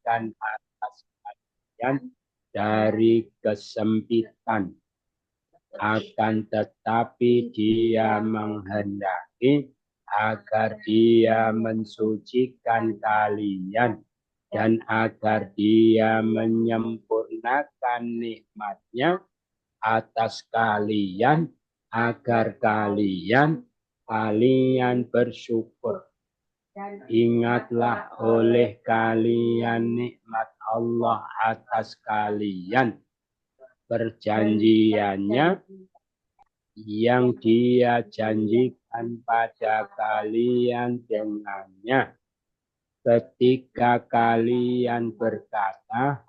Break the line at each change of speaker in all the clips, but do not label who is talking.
menjauhkan atas kalian dari kesempitan. Akan tetapi Dia menghendaki agar Dia mensucikan kalian dan agar Dia menyempurnakan nikmat-Nya atas kalian agar kalian bersyukur. Ingatlah oleh kalian nikmat Allah atas kalian, perjanjiannya yang Dia janjikan pada kalian dengannya. Ketika kalian berkata,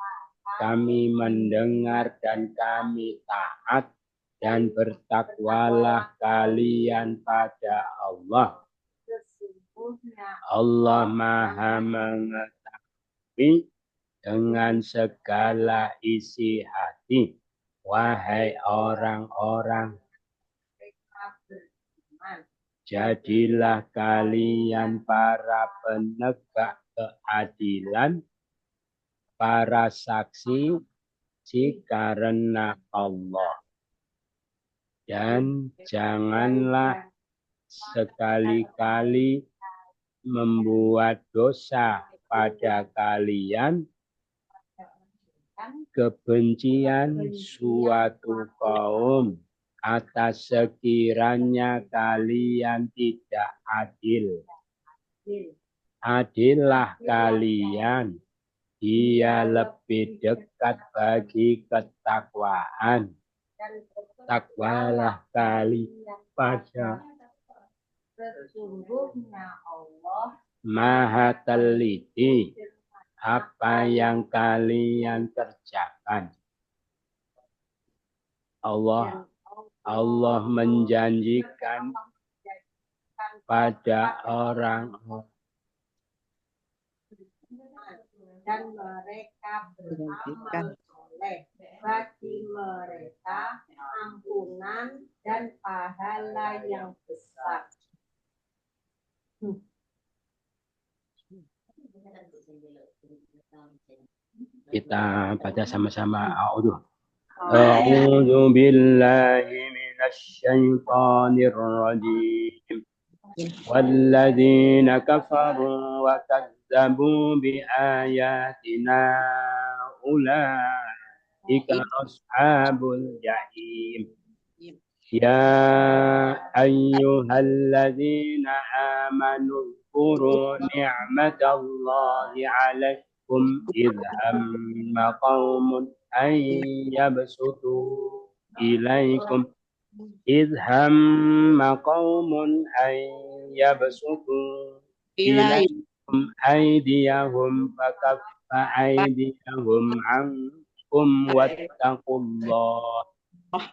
kami mendengar dan kami taat, dan bertakwalah kalian pada Allah. Allah Maha mengetahui dengan segala isi hati. Wahai orang-orang, jadilah kalian para penegak keadilan, para saksi karena Allah. Dan janganlah sekali-kali membuat dosa pada kalian, kebencian suatu kaum atas sekiranya kalian tidak adil. Adillah kalian, Dia lebih dekat bagi ketakwaan. Takwalah kalian pada sesungguhnya Allah Maha teliti apa yang kalian kerjakan. Allah menjanjikan pada orang dan mereka beramal soleh, bagi mereka ampunan dan pahala yang besar. Kita baca sama-sama. A'udzu billahi minasy syaithanir rajim. Walladzina kafaru wa kadzdzabu bi ayatina ulaika ashabul jahim. Ya ayyuhalladzina amanu اذكروا نعمة الله عليكم إذ هم قوم أن يبسطوا إليكم أيديهم فكف أيديهم عنكم واتقوا الله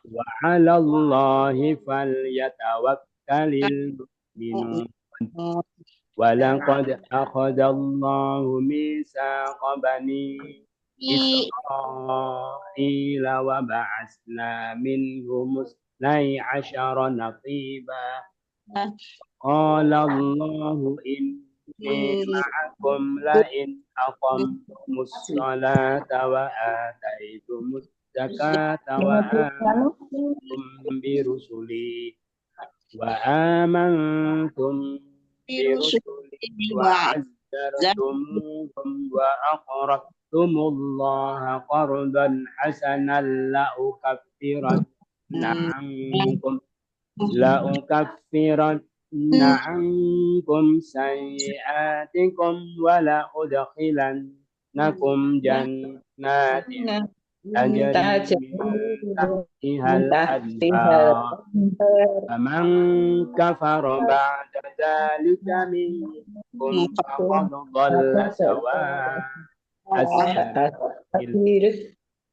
وعلى الله فليتوكل المؤمنون. ولقد أخذ الله ميثاق بني إسرائيل وبعثنا منهم 12 نقيبا قال الله إني معكم لئن أقمتم الصلاة وآتيتم الزكاة وآمنتم برسلي وآمنتم برسلي وعزرتموهم وأقرضتم الله قرضا حسنا لأكفرن عنكم سيئاتكم ولأدخلنكم جنات تجري من تحتها الأنهار فمن كفر بعد ذلك منكم فقد ضل سواء السبيل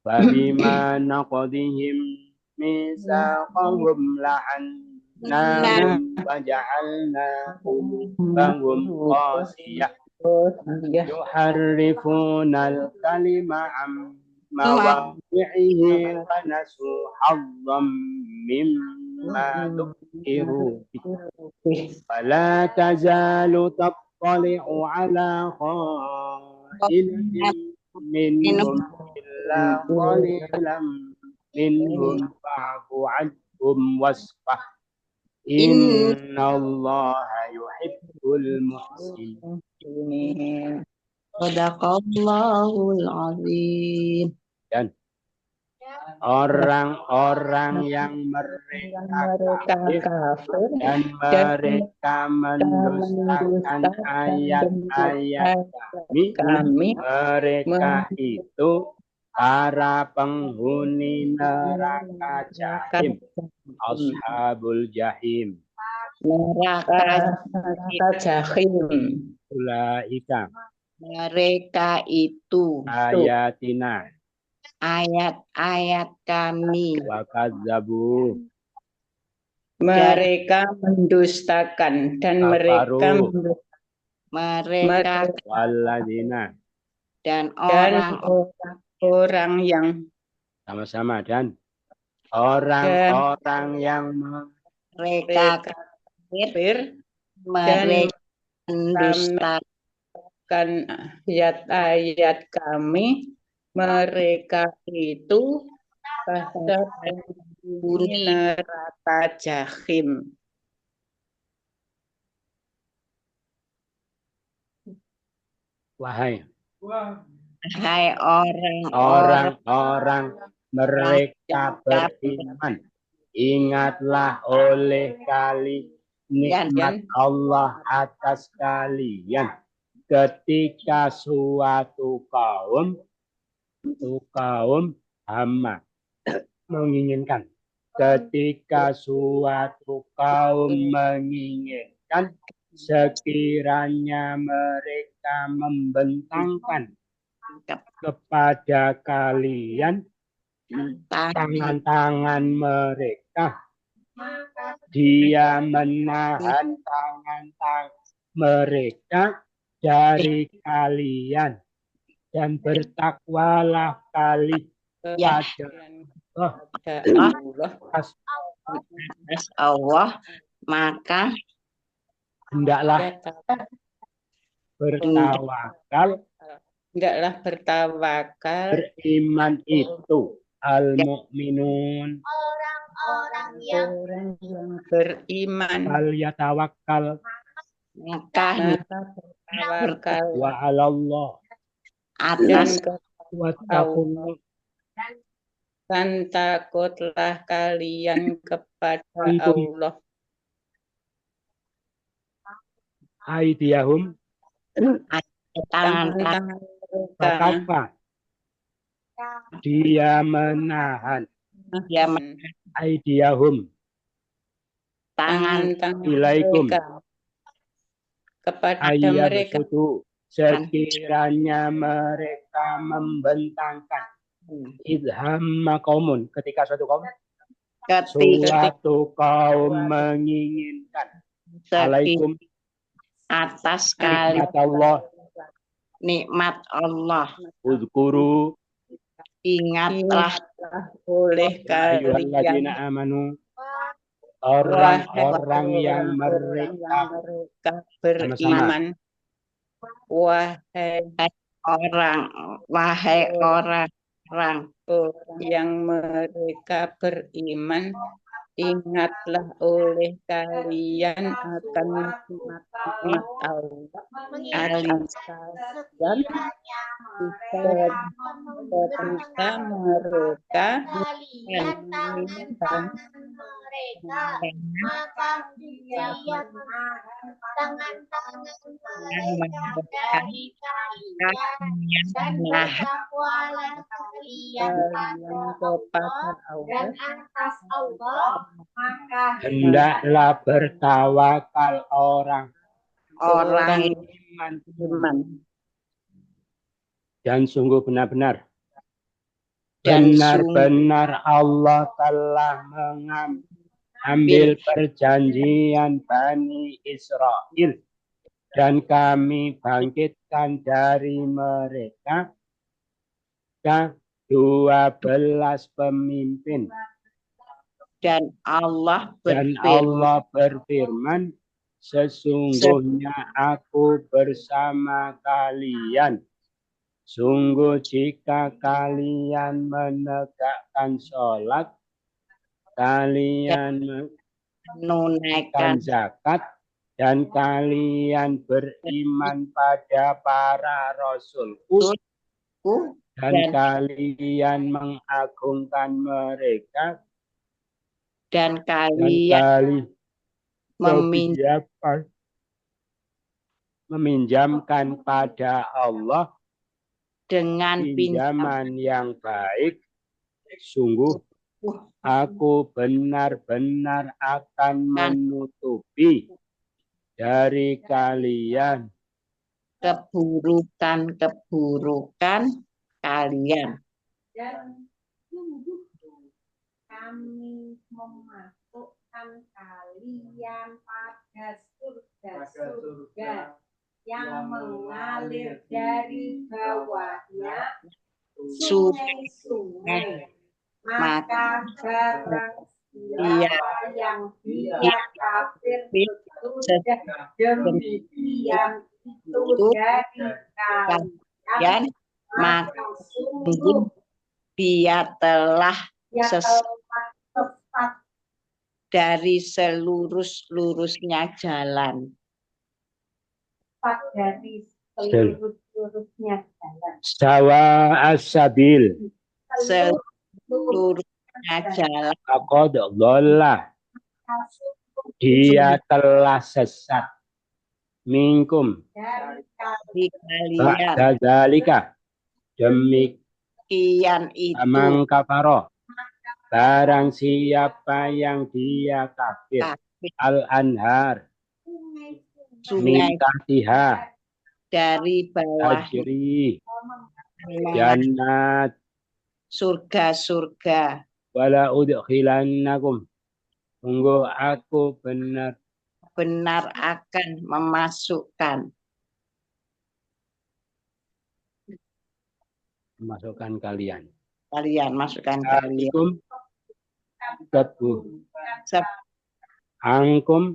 فبما نقضهم ميثاقهم لعناهم وجعلناهم قاسية يحرفون الكلم عن مواضعه ونسوا حظا مما ذكروا به فلا تزال تطلع على خائنة minhum illa qalilan minhum fa'fu anhum wasfah innallaha yuhibbul muhsinin.
Sadaqallahul azim.
Dan orang-orang yang mereka kafir dan mereka mendustakan ayat-ayat kami, mereka itu para penghuni neraka jahim, ashabul jahim.
Neraka jahim.
Ulaika,
mereka itu
ayatina,
ayat-ayat kami,
wakadzabu,
mereka mendustakan dan
kafaru,
mereka
walladzina,
dan orang yang
sama-sama, dan orang-orang yang
mereka kafir, mereka mendustakan ayat-ayat kami, mereka itu pada penghuni neraka jahim.
Wahai
orang-orang
mereka beriman, ingatlah oleh nikmat Allah atas kalian ketika suatu kaum hamba menginginkan, ketika suatu kaum menginginkan, sekiranya mereka membentangkan kepada kalian tangan-tangan mereka, dia menahan tangan-tangan mereka dari kalian, dan bertakwalah kalian kepada
Allah, maka
hendaklah bertawakal, beriman itu al-mu'minun,
orang yang beriman,
fal yatawakkal,
maka bertawakal
wa 'alallah,
atas
wattaqullah,
dan takutlah kalian kepada Allah.
Aidiyahum,
tangan-tangan
maka dia menahan aidiyahum,
tangan-tangan
ilaikum,
kepada mereka,
sekiranya mereka membentangkan, idhamma qaumun, ketika suatu kaum menginginkan, alaikum,
atas kalian nikmat Allah,
uzkuru,
ingatlah oleh kalian
amanu, orang-orang yang mereka
beriman, wahai orang yang mereka beriman, ingatlah oleh kalian akan nikmat Allah dan ketika mereka menginginkan
maka dia tangan-tangan mereka dari kalian dan bertakwalah kalian kepada Allah dan atas Allah, maka
hendaklah bertawakal orang
iman,
dan sungguh benar-benar Allah telah mengambil perjanjian Bani Israel, dan kami bangkitkan dari mereka 12 pemimpin.
Dan Allah
berfirman, sesungguhnya aku bersama kalian Sungguh jika kalian menegakkan sholat, kalian menunaikan
menunaikan
zakat, dan kalian beriman pada para rasulku,
ku
dan
dan
kalian mengagungkan mereka,
dan
dan
kalian
kalian meminjamkan pada Allah
dengan
pinjaman yang baik, sungguh aku benar-benar akan menutupi dari kalian
keburukan kalian.
Dan sungguh kami memasukkan kalian pada surga-surga yang mengalir dari bawahnya sungai-sungai. Maka barang siapa yang dia kafir sesudah demikian itu dari kalian, maka sungguh
Dia telah
dia
sesat
telah
dari seluruh-lurusnya jalan.
tepat dari seluruh-seluruhnya jalan.
sawa as-sabil.
Seluruhnya jalan
Qad dhalla, dia telah sesat. Minkum,
di kalian.
ba'da dzalika,
Demikian itu
amang kafaro, barang siapa yang dia kafir, al-anhar,
sungai
min tahtiha,
dari bawah
tajri, jannat,
surga-surga.
wala udkhilannakum, sungguh aku
Benar akan memasukkan
kalian.
masukkan kalian
Akikum kebu angkum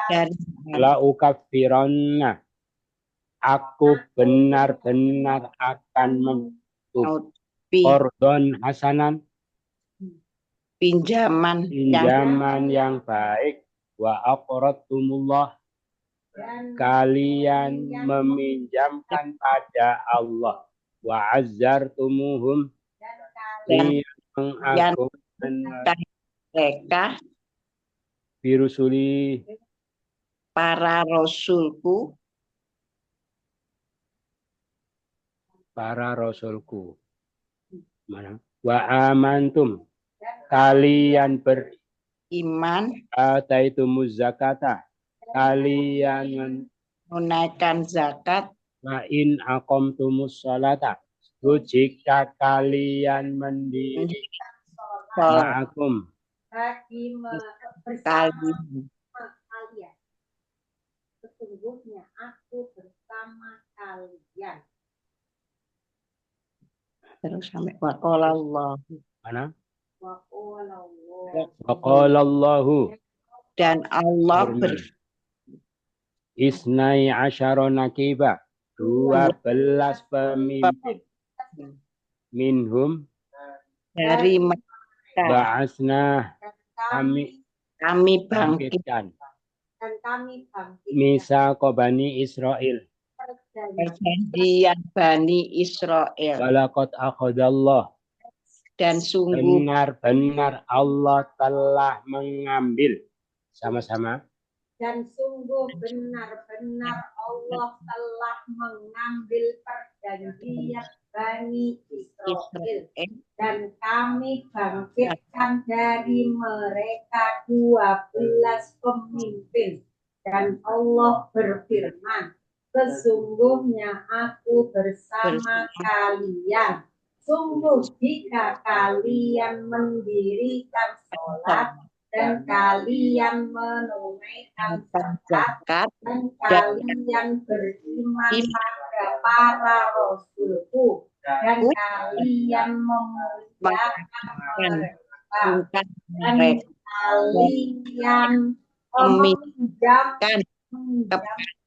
dari
la ukaffiranna, aku benar-benar akan menutup qardon hasanan,
pinjaman
pinjaman yang baik, wa aqradtumullah, kalian meminjamkan pada Allah, wa azzartumuhum,
Dan
mengagungkan
mereka
birusuli,
para rasulku
mana, wa amantum, kalian
iman
ataitumuz zakata, kalian
menunaikan zakat
wa in aqamtumus sholata, jika kalian mendirikan
sholat
ma'akum,
bagi
kalian
kalian. Sesungguhnya aku bersama kalian.
terus sampai waqalallah
mana?
Waqalallahu.
Waqalallahu,
dan Allah
isnai asyara nakiba, 12 pemimpin, minhum,
dari mereka
ba'asna,
kami bangkit
bangkitkan,
dan kami bangkit
misa Bani Israel,
perjanjian Bani Israel,
walaqad akhadallah,
dan sungguh
benar-benar Allah telah mengambil, sama-sama,
dan sungguh benar-benar Allah telah mengambil perjanjian Bani Israel, dan kami bangkitkan dari mereka 12 pemimpin. Dan Allah berfirman, sesungguhnya aku bersama kalian. Sungguh jika kalian mendirikan sholat dan kalian menunaikan zakat dan kalian beriman pada para rasulku dan kalian memuliakan mereka dan kalian meminjamkan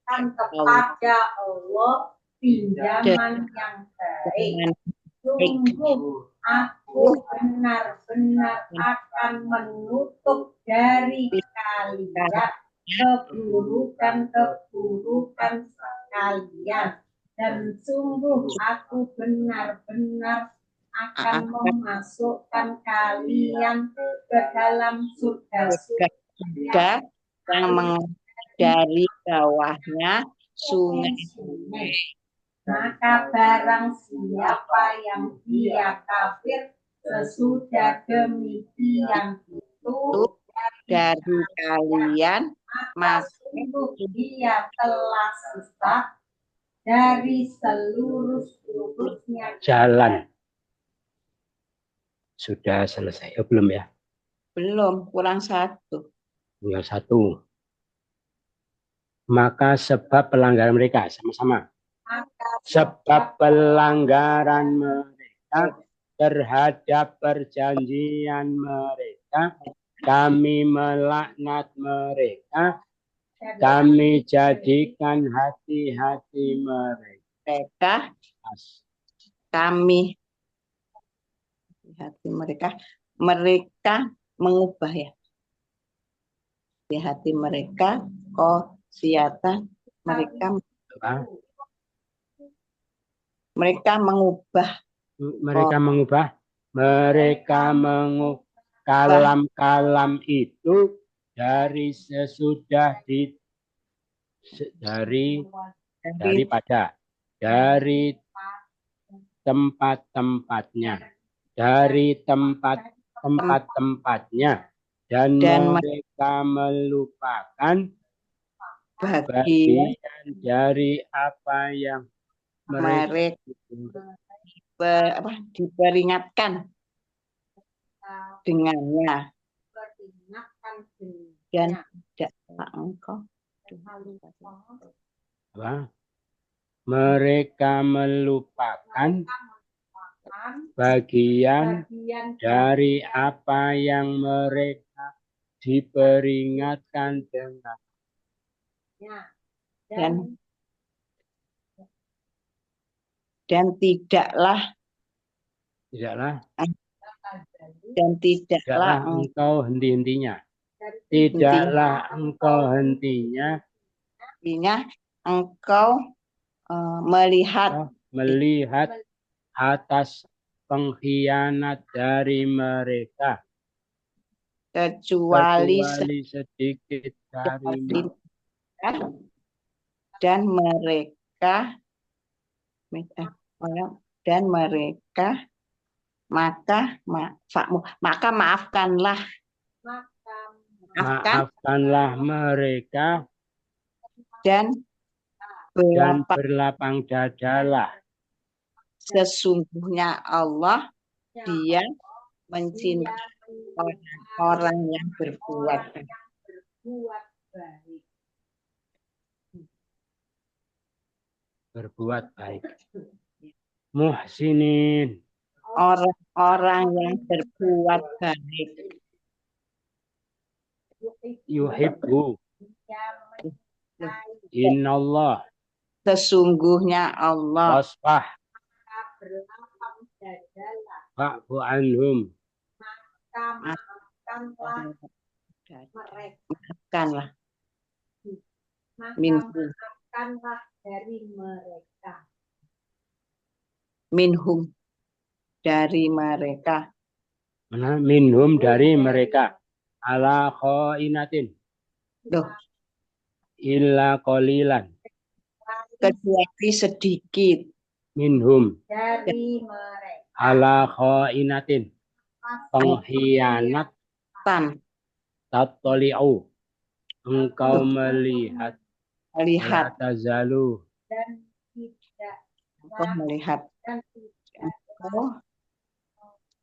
kepada Allah, pinjaman yang baik.
dengan
Sungguh aku benar-benar akan menutup dari kalian keburukan-keburukan sekalian, dan sungguh aku benar-benar akan memasukkan kalian ke dalam surga-surga
yang mengalir dari bawahnya sungai.
Maka barang siapa yang dia kafir sesudah demikian itu
Dari kalian,
maka sungguh dia telah sesat dari seluruh-seluruhnya
Jalan. Sudah selesai. Oh, belum ya?
belum, kurang satu.
Tinggal satu. Maka sebab pelanggaran mereka sama-sama. Sebab pelanggaran mereka terhadap perjanjian mereka, kami melaknat mereka, kami jadikan hati-hati mereka.
Kami hati mereka mengubah ya. Di hati mereka siata mereka mengubah
kalam-kalam itu dari tempat-tempatnya, dan mereka melupakan bagian dari apa yang mereka
diperingatkan dengannya, dan tidaklah engkau
mereka melupakan bagian dari apa yang mereka diperingatkan dengan
dan tidaklah
engkau henti-hentinya. Tidaklah engkau hentinya.
Artinya engkau melihat
atas pengkhianat dari mereka,
kecuali
sedikit dari mereka,
dan mereka maka maafkanlah
mereka,
dan
berlapang dadalah.
Sesungguhnya Allah, Dia mencintai orang yang berbuat
baik. Muhsinin,
orang-orang yang berbuat baik.
Yuhibbu, Innallah,
sesungguhnya Allah.
Wasfah, Fa'fu anhum,
maafkanlah minhum dari mereka.
Minhum dari mereka. Ala khainatin illa qalilan,
kecuali sedikit.
Minhum
dari mereka.
Ala khainatin, pengkhianat. Tattali'u, engkau melihat. Tazalu,
Dan tidak
engkau melihat.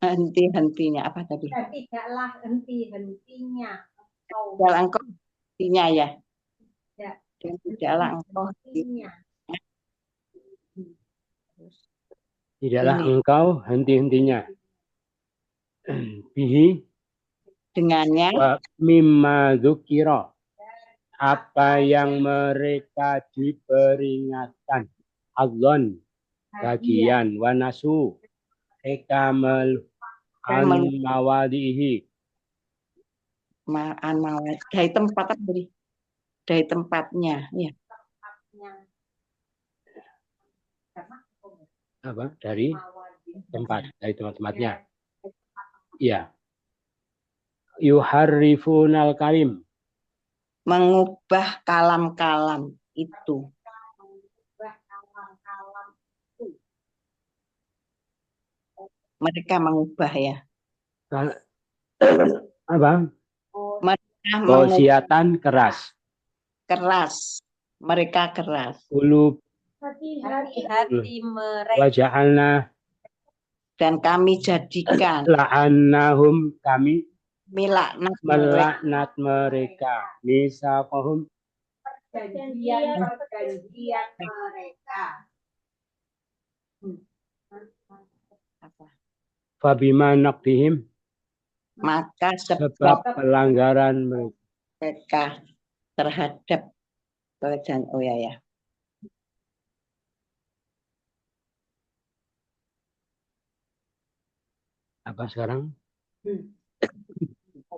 Henti-hentinya apa tadi?
Dan tidaklah henti-hentinya
engkau hentinya ya. Dan tidaklah engkau
hentinya.
Tidaklah engkau henti-hentinya. Bihi,
dengannya.
Mimma dzukira, apa yang mereka diperingatkan. hadzon bagian wanasu ekamal an mawadihi
dari tempat apa tadi? Dari tempatnya, ya.
apa dari tempat-tempatnya. Ya. Yuharrifunal kalim,
Mengubah kalam-kalam itu. Mereka mengubah ya.
apa?
Mereka mengubah
Kosiatan keras.
keras. Mereka keras.
Ulub
Hati-hati mereka.
waja'alna
Dan kami jadikan
la'annahum kami
melaknat mereka.
melaknat mereka. Misaqahum
Perjanjian mereka.
fabima naqdihim
Maka
sebab
sebab
pelanggaran mereka.
mereka terhadap perjanjian. Oh ya.
Apa sekarang?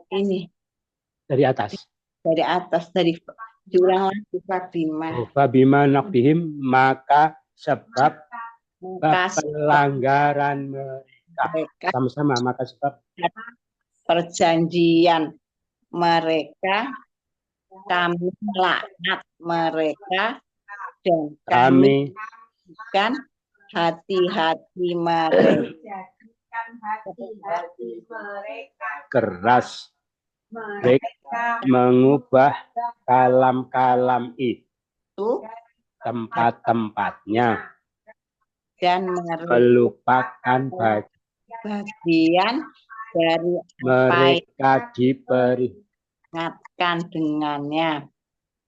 Ini
Dari atas.
dari atas, dari diulang lagi Fabima.
Oh, fabima naqdihim maka sebab
Maka
pelanggaran mereka.
mereka
Sama-sama maka sebab
perjanjian mereka, kami melaknat mereka, dan kami kan hati-hati mereka.
Jadikan hati-hati mereka.
keras mereka mengubah kalam-kalam itu tempat-tempatnya
Dan mereka
melupakan
bagian dari
mereka diberi.
ingatkan dengannya.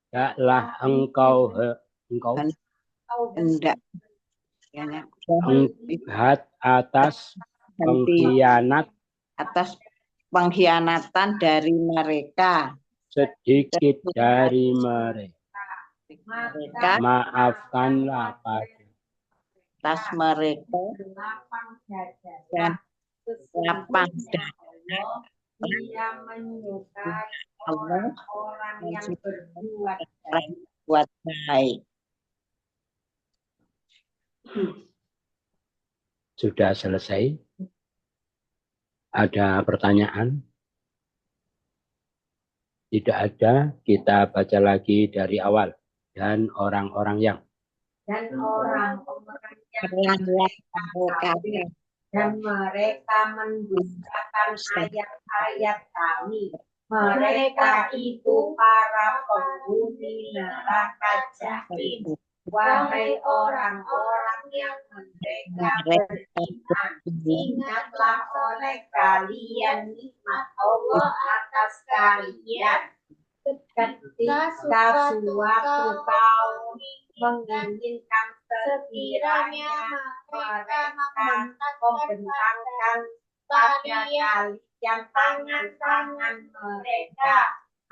Tidaklah engkau
Hendak
melihat atas pengkhianat
atas pengkhianatan dari mereka.
sedikit dari mereka.
Mereka
Maafkanlah pada
atas mereka dan lapang dada.
Dia menyukai orang-orang yang berbuat baik.
Buat baik.
Sudah selesai. Ada pertanyaan? Tidak ada, kita baca lagi dari awal. Dan orang-orang yang
Dan mereka mendustakan ayat-ayat kami. Mereka itu para penghuni neraka jahim. Wahai orang-orang yang mereka beriman, ingatlah oleh kalian nikmat Allah atas kalian. Ketika suatu kaum menginginkan sekiranya mereka membentangkan pada kalian tangan-tangan mereka,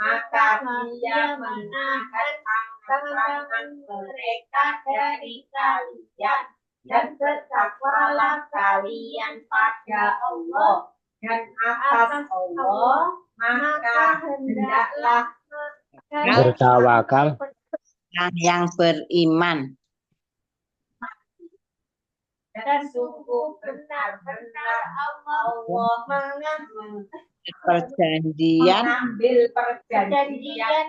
maka dia menahan tangan-tangan mereka dari kalian, dan bertakwalah kalian pada Allah, dan atas Allah maka hendaklah
bertawakal
yang beriman.
dan sungguh benar-benar Allah mengambil perjanjian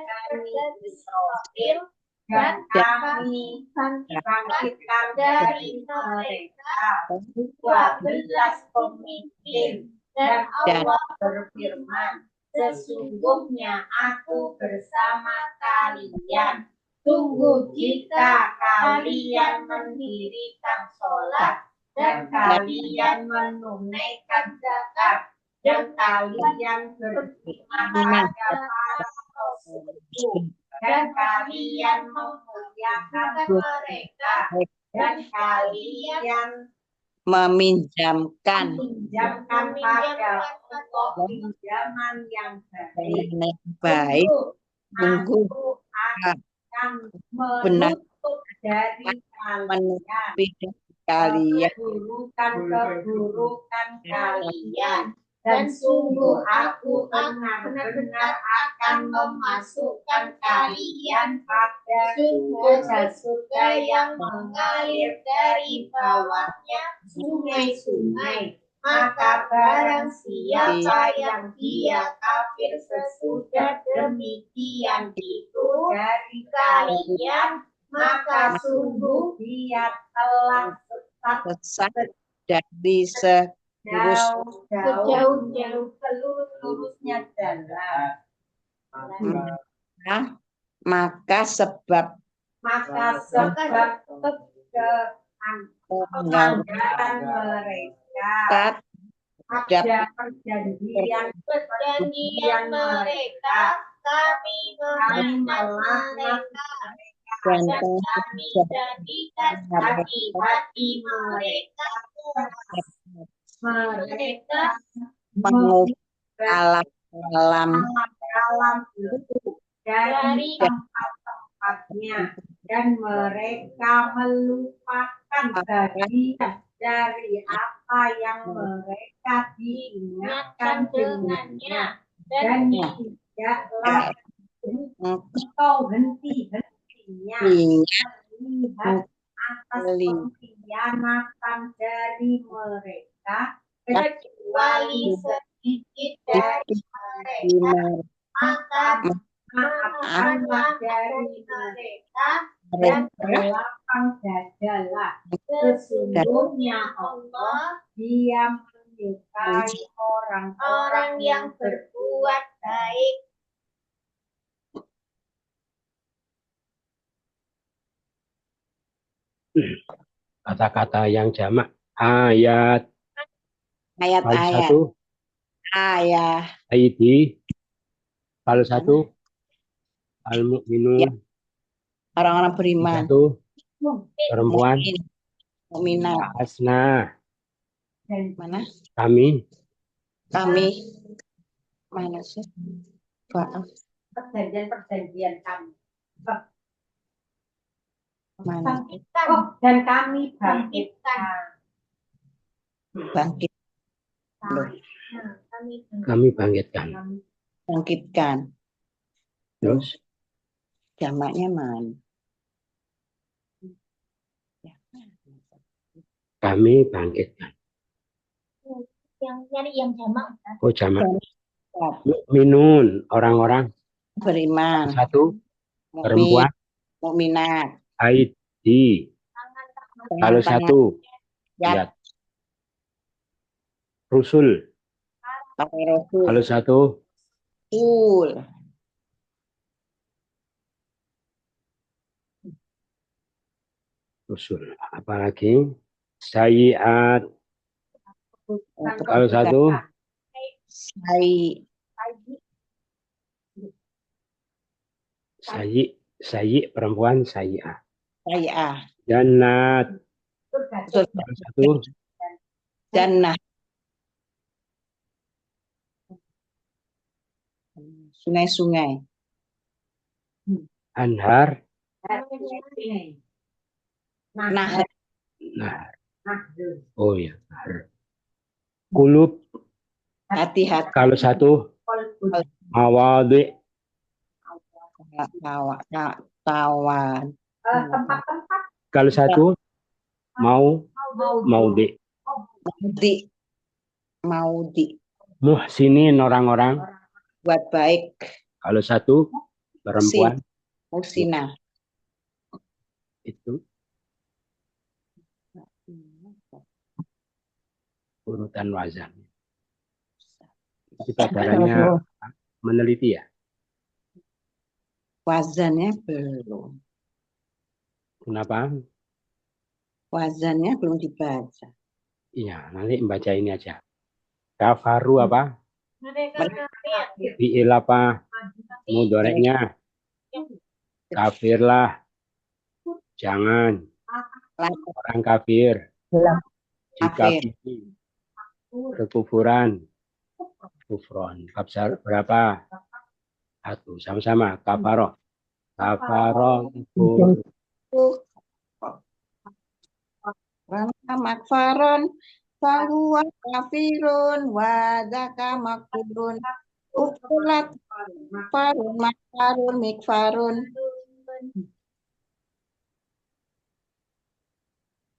dari Israel, dan kami bangkitkan dari mereka 12 pemimpin, dan Allah berfirman, sesungguhnya aku bersama kalian. Tunggu jika kalian mendirikan sholat, dan kalian menunaikan zakat, dan kalian beriman pada para rasulku, dan kalian memuliakan mereka, dan kalian
meminjamkan
pada Allah pinjaman yang baik.
baik.
Aku
Benar.
menutup dari kalian
menutupi kalian
keburukan kalian, dan sungguh aku benar-benar akan memasukkan kalian pada surga yang mengalir dari bawahnya sungai-sungai. Maka barang siapa yang dia kafir sesudah demikian itu dari kalian, maka sungguh dia telah
sesat dari
sejauh-jauh lurusnya jalan.
maka sebab
pelanggaran mereka ada perjanjian mereka, kami melaknat
dan
dan kami jadikan hati-hati mereka
mengubah alam
dari tempat-tempatnya, dan mereka melupakan bagian dari apa yang mereka diingatkan dengannya, dan tidaklah engkau henti-hentinya melihat atas pengkhianatan dari mereka, kecuali sedikit dari mereka, maka maafkanlah dari mereka dan berlapang dadalah. Sesungguhnya Allah Dia menyukai orang-orang yang berbuat baik.
Kata-kata yang jamak. Ayat. Kalau satu.
ayah
Aidi. Kalau satu. Al-mu'minun.
orang-orang beriman,
Satu. Perempuan.
mukminat.
Asna.
Mana
Kami.
mana sih maaf
Perjanjian kami.
mana
Dan kami bangkitkan.
bangkit
Kami bangkitkan. Terus.
jamaknya mana
Kami bangkitkan.
Yang jamak.
Oh jamak. Mu'minun. Orang-orang.
beriman,
Satu. Perempuan.
mukminat.
Aidi. Kalau satu.
Ya.
Lihat. Rusul. Kalau satu. Rusul. Apalagi. Sayiat. Kalau satu. Sayi perempuan sayiat. Jannat. Kalau satu.
Jannah. Sungai-sungai.
Anhar.
Nah,
Oh ya. Kulub.
hati-hati.
Kalau satu. Mawadi.
Tawan.
Tempat-tempat.
Kalau satu. Maudi.
Maudi.
Muhsinin orang-orang.
Buat baik.
Kalau satu. Perempuan.
Muhsinah.
Itu. Urutan wazan. Itu pelajarannya meneliti ya?
Wazannya belum.
Kenapa?
Wazannya belum dibaca.
Iya, nanti membaca ini aja. Kafaru apa? Fi'il apa? Mudoreknya. Kafirlah. Jangan. Orang kafir. Jika kekufuran. Kufron. Kapsar berapa? Satu. Sama-sama. Kafaroh. Kafaro yakfuru.
Rana makfaron fahuwa kafirun wadaka makfurun ukulat farun makfarun mikfarun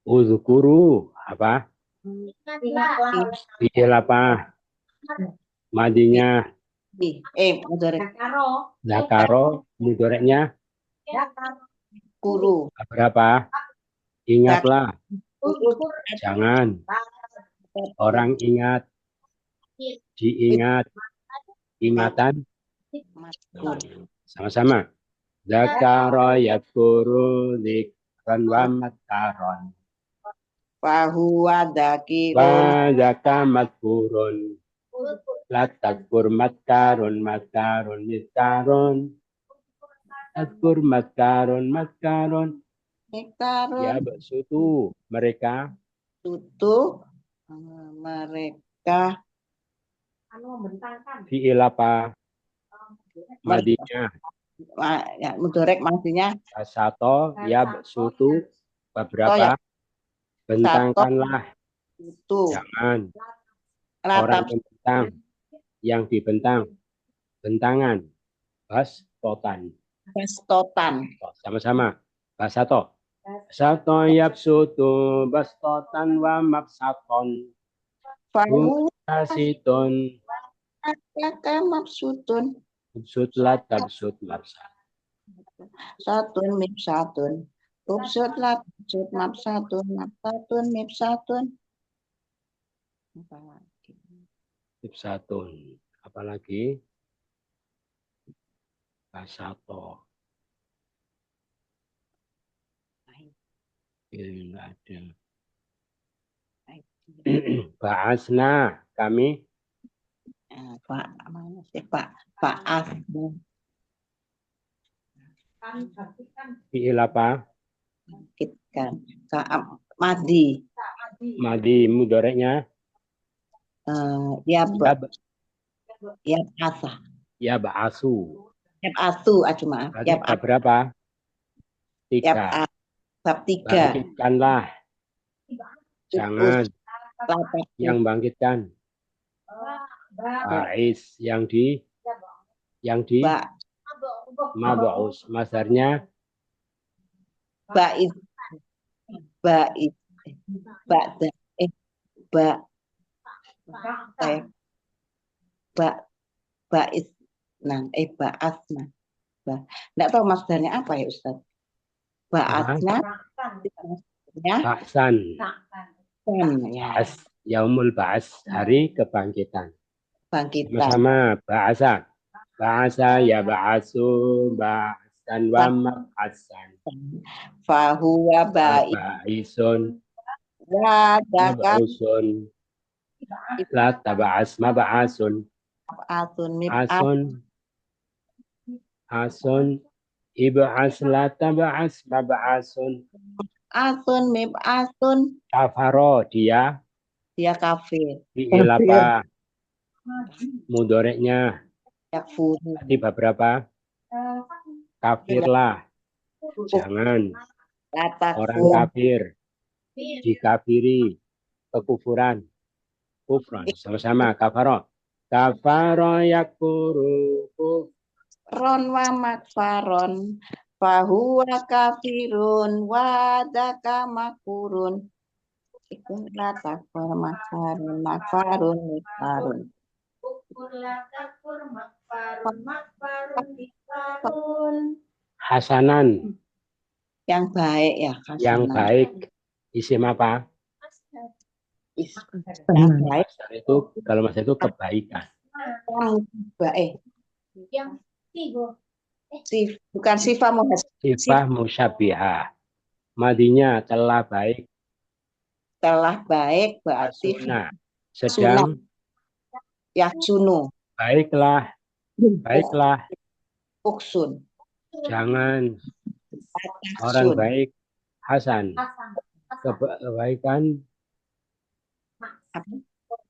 Uzkuru apa?
Ingatlah.
Fi'il apa? Madinya
mudorek
Karo.
zakaro, mudoreknya
kuru
berapa? Ingatlah,
Ukur.
jangan. Orang ingat, diingat, ingatan,
maskur
sama-sama. Zakaro yakfuru dzikran wa matkaron.
fahuwa dakirun
Wa zaka matkurun. La takfur matkarun, matkarun, mitkarun. Takfur matkarun, matkarun.
miktarun
Ya bersutu mereka
tutu mereka
Anu membentangkan.
fi'il apa? Madinya
ya, mudorek maksudnya
sato ya bersutu beberapa bentangkanlah
tutu
jangan orang
ratap
membentang yang dibentang bentangan bastotan
bastotan
sama-sama basato basato yabsutu bastotan wa mabsaton
fahuwa
basitun
Kaka mabsutun
subsutlat tabsut labsat
satun mip satun ubsut lat ubsut mabsatun mabsatun mip satun
ibsatun apalagi basato ini enggak ada Ba'asna kami
Pak mana sih Pak Asbu
Kan bangkitkan.
fi'il apa?
bangkitkan Kaam Madi
Madi mudoreknya
ya
ya,
ya asa
ya ba'asu.
ya asu maaf
Berarti
ya
bab berapa?
ya
3.
bab 3
Bangkitkanlah. Jangan
lapak
yang bangkitkan. Ba'is yang di
Ba
mab'us. Masdarnya
Bait Bait Ba'da Ba Ba Ba'is Ba'asna nggak tahu masdarnya apa ya Ustaz Ba'asna ya
ba'san.
ya
Ba'as. Yaumul ba'as. Hari kebangkitan.
bangkitan
Sama-sama. Ba'asa. Ba'asa ya ba'asu. Ba'asan wa mab'asan.
fahuwa
Ba'isun.
wadaka
Mab'usun. La taba'as mab'asun.
asun mip
Asun. Asun. Ib'as la taba'as mab'asun.
asun mip asun
Kafaro dia
dia kafir
fi'il apa? Mudoreknya
yakfuru
tadi beberapa? Kafirlah. Jangan orang
latakfur
kafir dikafiri kekufuran. Kufran sama-sama kafaro. Kafaro yakfuru
ron wa makfaron fahuwa kafirun wadaka makurun itu latakfur makfarun makfarun mikfarun
hasanan
yang baik ya
yang
hasanah.
baik. Isim apa?
Yang baik
Masdar itu kalau masdar itu kebaikan.
yang baik
Yang tiga.
bukan sifat
Sifah musyabihah. Madinya telah baik.
telah baik berarti
Asuna. Sedang
yaksunu
baiklah. Baiklah.
uksun
Jangan orang
Sun.
baik. Hasan. Kebaikan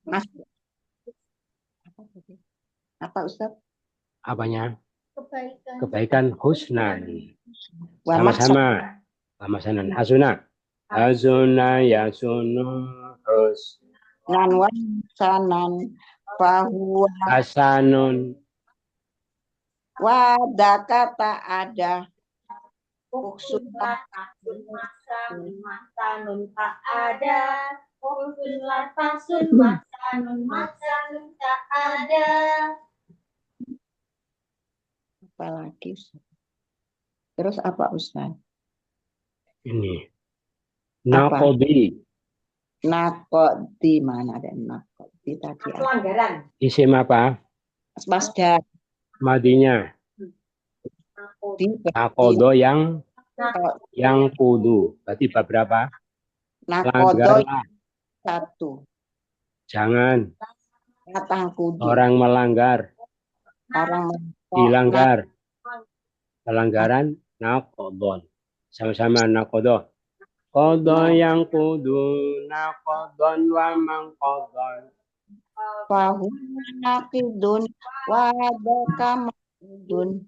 Mas apa Ustaz
apanya? kebaikan husnan.
Wa
Sama-sama. Sama-sama. Hasuna. Hasuna yasunu hus.
mahsanan wa mahsanan fahuwa
Hasanun.
wa dakata ada uksun
Masanun tak ada. Uksun latasun masanun tak ada.
apalagi terus apa Ustaz?
Ini.
Apa?
Naqodi.
Nakodi mana ada nakodi tadi ada.
Pelanggaran.
Isim apa?
Masdar
Madinya.
di
Nakodo yang kudu. Berarti bab berapa?
nakodo
Langgarlah.
satu
Jangan.
datang kudu
Orang melanggar.
orang
Dilanggar. Pelanggaran nakodon. Sama-sama nakodo. Kodo yang kudu nakodon wa mangkodon.
fahu nakidun wa daka makudun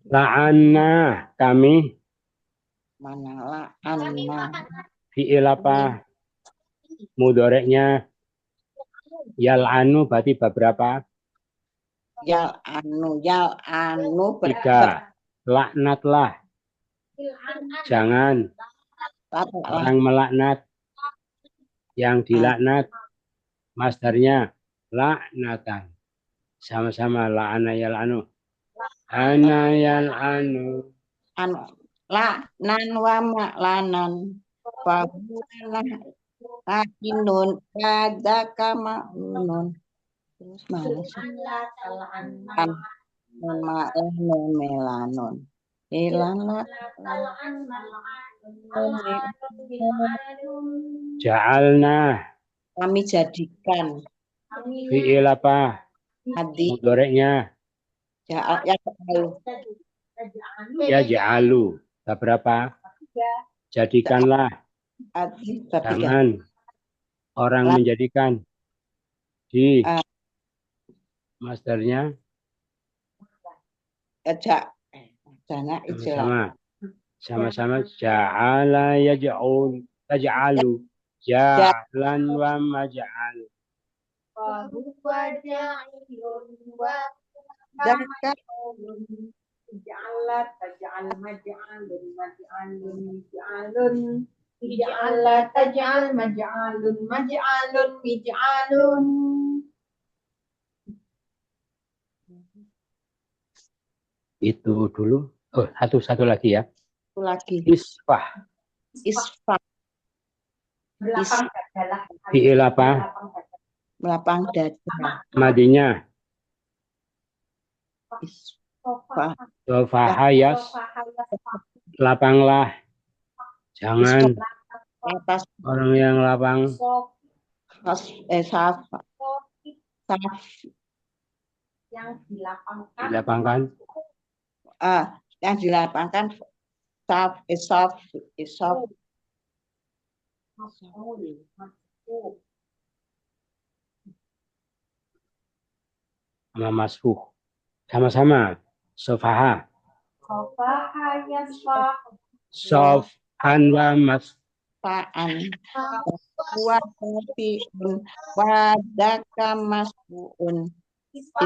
La'anna kami.
mana la anna
Fi'il apa? Mudoreknya. Yal'anu berarti bab berapa?
yal anu
3. Laknatlah. Jangan orang melaknat. Yang dilaknat. Masdarnya laknatan. Sama-sama la'ana yal'anu. Ana yal'anu.
anu la nan wa maklanan fahu nakinun kadaka ma'unun terus mana sih non ma'unun melanon ilan la
Ja'alna.
kami jadikan
Fi'il apa?
hadi
Mudoreknya.
ya kalau
Ya ja'alu. Bab berapa? Jadikanlah.
hadi tapi
Jangan orang menjadikan. Di masdarnya
ajak jana istilah
sama-sama ja'ala yaj'ul taj'alu ja'lan wa maj'al.
daka
Ija'alat, taj'al maj'alun, maj'alun, mij'alun. Ija'alat, taj'al maj'alun, maj'alun, mij'alun.
Itu dulu. Oh, satu lagi ya.
itu lagi
Isfah.
isfa
Belakang adalah
Fi'il apa?
melapang dada
Madinya.
isfa
Sofahayas. Lapanglah. Jangan
atas
orang yang lapang.
safa
yang dilapangkan.
Dilapangkan.
yang dilapangkan saf
Sama masfuh. Sama-sama. Sofaha. Sofhan wa
paan wa tafiun wadaka masbuun isfa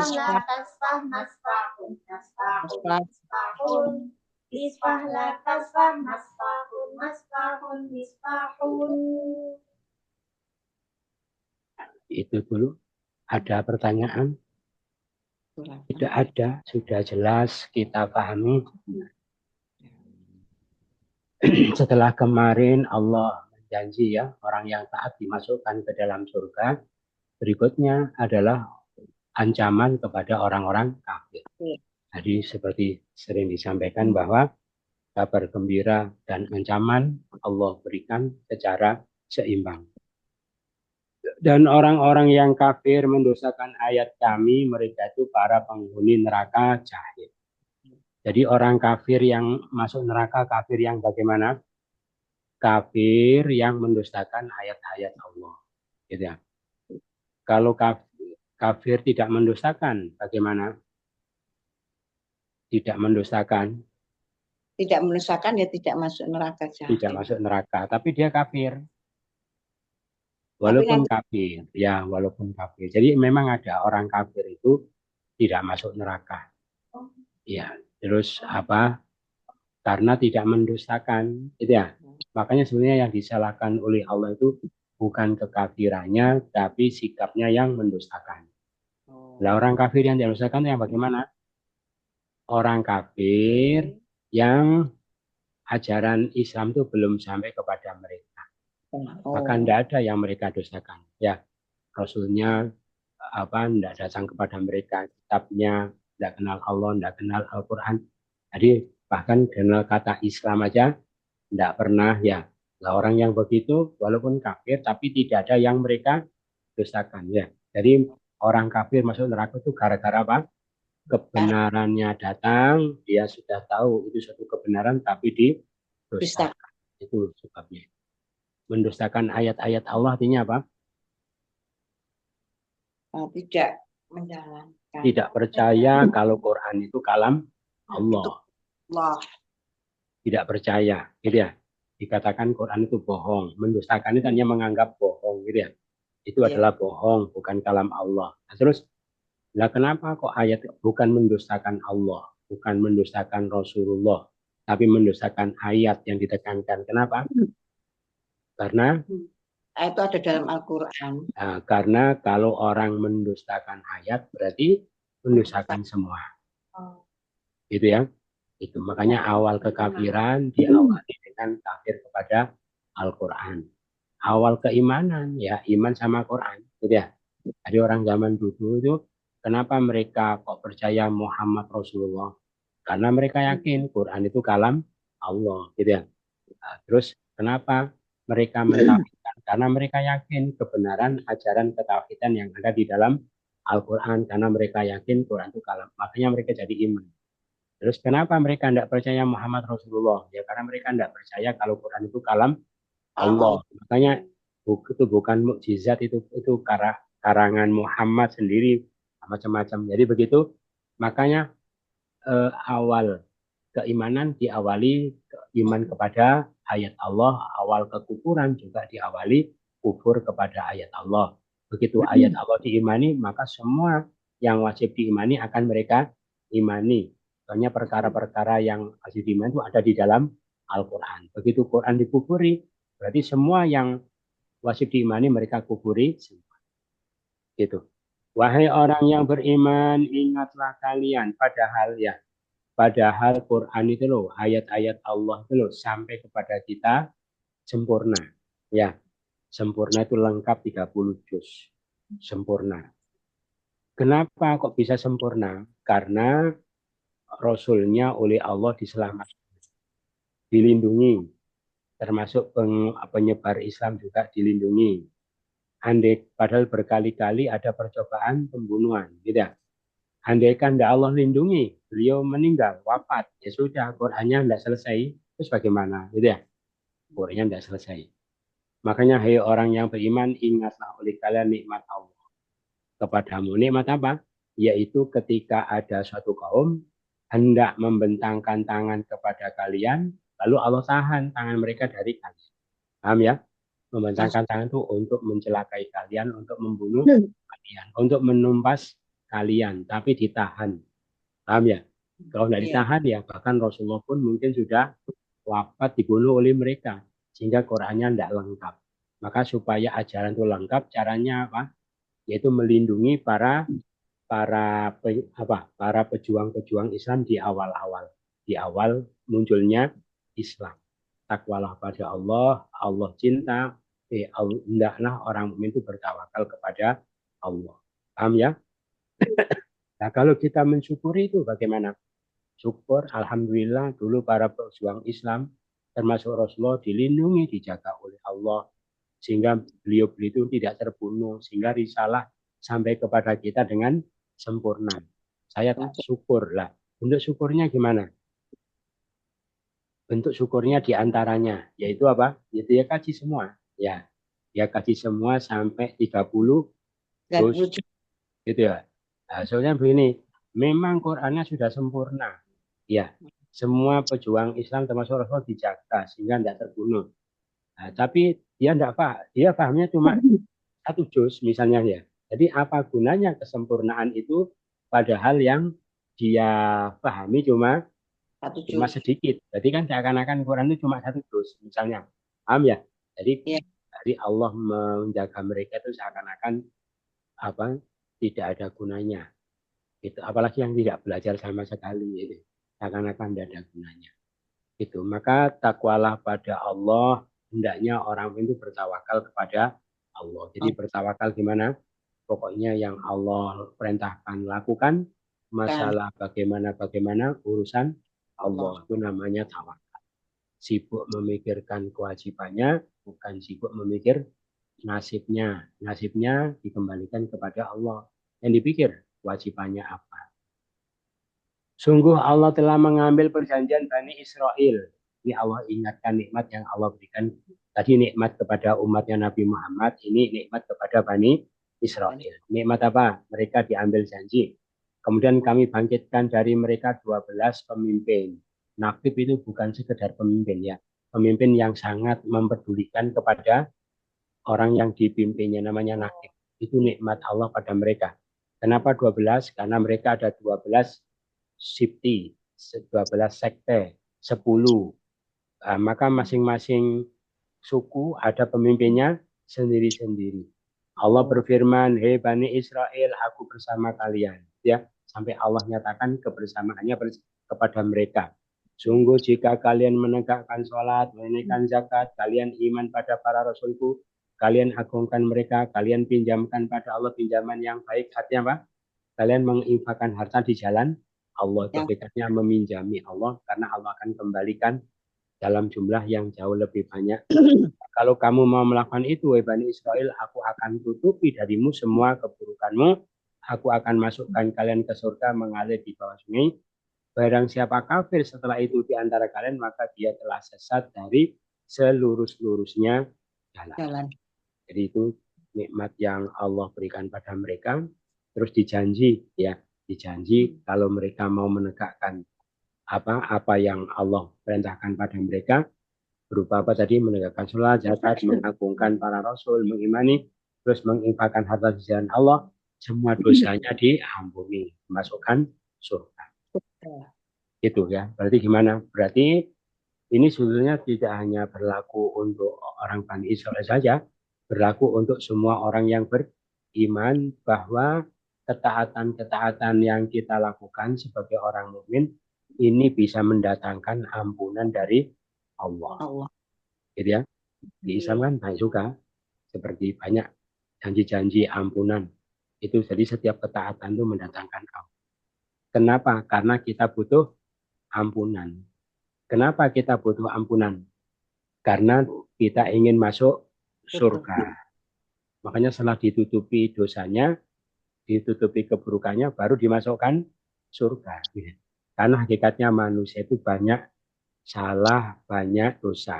itu dulu. Ada pertanyaan? Tidak ada, sudah jelas kita pahami. Setelah kemarin Allah menjanji ya, orang yang taat dimasukkan ke dalam surga. Berikutnya adalah ancaman kepada orang-orang kafir. Jadi seperti sering disampaikan bahwa kabar gembira dan ancaman Allah berikan secara seimbang. Dan orang-orang yang kafir mendosakan ayat kami, mereka itu para penghuni neraka jahim. Jadi orang kafir yang masuk neraka, kafir yang bagaimana? Kafir yang mendustakan ayat-ayat Allah. Gitu ya. Kalau kafir tidak mendustakan, bagaimana? Tidak mendustakan,
Tidak mendustakan ya tidak masuk neraka
tidak
jahanam.
masuk neraka, tapi dia kafir.
Tapi
Walaupun
nanti
kafir, ya walaupun kafir. Jadi memang ada orang kafir itu tidak masuk neraka. Ya, terus apa? Karena tidak mendustakan, gitu ya. Makanya sebenarnya yang disalahkan oleh Allah itu bukan kekafirannya, tapi sikapnya yang mendustakan. Nah, orang kafir yang tidak mendustakan itu yang bagaimana? Orang kafir yang ajaran Islam itu belum sampai kepada mereka. Maka tidak ada yang mereka dustakan. Ya, Rasulnya tidak datang kepada mereka, kitabnya tidak kenal Allah, tidak kenal Al-Quran. Jadi bahkan kenal kata Islam aja tidak pernah ya. Nah, orang yang begitu walaupun kafir tapi tidak ada yang mereka dustakan ya. Jadi orang kafir masuk neraka itu gara-gara apa? Kebenarannya datang, dia sudah tahu itu suatu kebenaran tapi didustakan. Itu sebabnya. Mendustakan ayat-ayat Allah artinya apa?
tidak menjalankan.
Tidak percaya kalau Quran itu kalam Allah.
Allah.
Tidak percaya, gitu ya. Dikatakan Quran itu bohong. Mendustakan itu hanya menganggap bohong, gitu ya. Itu adalah bohong, bukan kalam Allah. Nah, terus, lah kenapa kok ayat bukan mendustakan Allah, bukan mendustakan Rasulullah, tapi mendustakan ayat yang ditekankan. Kenapa? Karena
Itu ada dalam Al-Quran.
karena kalau orang mendustakan ayat berarti mendustakan semua. Gitu ya. Itu makanya awal kekafiran diawali dengan kafir kepada Al-Quran. Awal keimanan ya iman sama Quran, gitu ya. Jadi orang zaman dulu itu kenapa mereka kok percaya Muhammad Rasulullah? Karena mereka yakin Quran itu kalam Allah, gitu ya. Nah, terus kenapa mereka mentauhidkan? Karena mereka yakin kebenaran ajaran ketauhidan yang ada di dalam Al-Quran. Karena mereka yakin Quran itu kalam. Makanya mereka jadi iman. Terus kenapa mereka tidak percaya Muhammad Rasulullah? Ya karena mereka tidak percaya kalau Quran itu kalam Allah. Makanya itu bukan mukjizat, itu karangan Muhammad sendiri macam-macam. Jadi begitu. Makanya awal keimanan diawali iman kepada ayat Allah, awal kekufuran juga diawali kufur kepada ayat Allah. Begitu ayat Allah diimani, maka semua yang wajib diimani akan mereka imani. Soalnya perkara-perkara yang wajib diimani itu ada di dalam Al-Quran. Begitu Quran dikufuri, berarti semua yang wajib diimani mereka kufuri. Gitu. Wahai orang yang beriman, ingatlah kalian, padahal Quran itu loh, ayat-ayat Allah itu loh sampai kepada kita sempurna. Ya, sempurna itu lengkap 30 juz. Sempurna. Kenapa kok bisa sempurna? Karena Rasulnya oleh Allah diselamatkan, dilindungi, termasuk penyebar Islam juga dilindungi. Andai padahal berkali-kali ada percobaan pembunuhan, gitu ya. Andaikan tidak Allah lindungi, beliau meninggal, wafat, ya sudah, Qurannya tidak selesai, terus bagaimana, gitu ya? Qurannya tidak selesai. Makanya, hai orang yang beriman, ingatlah oleh kalian nikmat Allah kepadamu. Nikmat apa? Yaitu ketika ada suatu kaum hendak membentangkan tangan kepada kalian, lalu Allah tahan tangan mereka dari kalian. Paham ya? Membentangkan tangan itu untuk mencelakai kalian, untuk membunuh kalian, untuk menumpas kalian, tapi ditahan. Paham ya? Kalau tidak ditahan ya bahkan Rasulullah pun mungkin sudah wafat dibunuh oleh mereka, sehingga Qurannya tidak lengkap. Maka supaya ajaran itu lengkap, caranya apa? Yaitu melindungi para pejuang-pejuang Islam di awal munculnya Islam. Takwalah pada Allah, Allah cinta, hendaklah orang mukmin itu bertawakal kepada Allah. Paham ya? Nah, kalau kita mensyukuri itu bagaimana? Syukur, alhamdulillah dulu para pejuang Islam termasuk Rasulullah dilindungi, dijaga oleh Allah sehingga beliau itu tidak terbunuh, sehingga risalah sampai kepada kita dengan sempurna. Saya tak syukur lah. bentuk syukurnya gimana? Bentuk syukurnya diantaranya, yaitu apa? Yaitu ya kaji semua. Ya kaji semua sampai 30 juz, gitu ya. Nah, soalnya begini, memang Qurannya sudah sempurna. Ya, semua pejuang Islam termasuk Rasul dijaga sehingga tidak terbunuh. Nah, tapi dia tidak dia pahamnya cuma 1 juz misalnya ya. Jadi apa gunanya kesempurnaan itu padahal yang dia pahami cuma sedikit. Jadi kan seakan-akan Quran itu cuma 1 juz misalnya. Paham ya? Jadi Allah menjaga mereka itu seakan-akan apa tidak ada gunanya. Itu apalagi yang tidak belajar sama sekali itu. Seakan-akan tidak ada gunanya. Itu. Maka takwalah pada Allah, hendaknya orang itu bertawakal kepada Allah. Jadi bertawakal gimana? Pokoknya yang Allah perintahkan lakukan, masalah bagaimana urusan Allah, itu namanya tawakal. Sibuk memikirkan kewajibannya, bukan sibuk memikir nasibnya. Nasibnya dikembalikan kepada Allah. Yang dipikir kewajibannya apa. Sungguh Allah telah mengambil perjanjian Bani Israel. Ini Allah ingatkan nikmat yang Allah berikan. Tadi nikmat kepada umatnya Nabi Muhammad, ini nikmat kepada Bani Israel. Nikmat apa? Mereka diambil janji. Kemudian kami bangkitkan dari mereka 12 pemimpin. Naqib itu bukan sekedar pemimpin ya. Pemimpin yang sangat mempedulikan kepada orang yang dipimpinnya, namanya naqib. Itu nikmat Allah pada mereka. Kenapa 12? Karena mereka ada 12 sipti, 12 sekte, 10. Maka masing-masing suku ada pemimpinnya sendiri-sendiri. Allah berfirman, hei Bani Israel, aku bersama kalian. Ya, sampai Allah nyatakan kebersamaannya kepada mereka. Sungguh jika kalian menegakkan sholat, menunaikan zakat, kalian iman pada para rasulku, kalian agungkan mereka, kalian pinjamkan pada Allah pinjaman yang baik. Artinya apa? Kalian menginfakkan harta di jalan Allah, hakikatnya meminjami Allah karena Allah akan kembalikan dalam jumlah yang jauh lebih banyak. Kalau kamu mau melakukan itu, wahai Bani Israel, aku akan tutupi darimu semua keburukanmu. Aku akan masukkan kalian ke surga mengalir di bawah sungai. Barang siapa kafir setelah itu di antara kalian, maka dia telah sesat dari selurus-lurusnya jalan. Jadi itu nikmat yang Allah berikan pada mereka. Terus dijanji kalau mereka mau menegakkan apa yang Allah perintahkan pada mereka, berupa apa tadi, menegakkan sholat, zakat, mengagungkan para rasul, mengimani, terus menginfakkan harta di jalan Allah, semua dosanya diampuni, masukkan surga. Itu ya. Berarti gimana? Berarti ini sebetulnya tidak hanya berlaku untuk orang Bani Israel saja, berlaku untuk semua orang yang beriman bahwa ketaatan-ketaatan yang kita lakukan sebagai orang mukmin ini bisa mendatangkan ampunan dari Allah. Gitu ya. Di Islam kan banyak juga seperti banyak janji-janji ampunan. Itu jadi setiap ketaatan itu mendatangkan ampunan. Kenapa? Karena kita butuh ampunan. Kenapa kita butuh ampunan? Karena kita ingin masuk surga. Makanya setelah ditutupi dosanya, ditutupi keburukannya, baru dimasukkan surga. Karena hakikatnya manusia itu banyak salah, banyak dosa.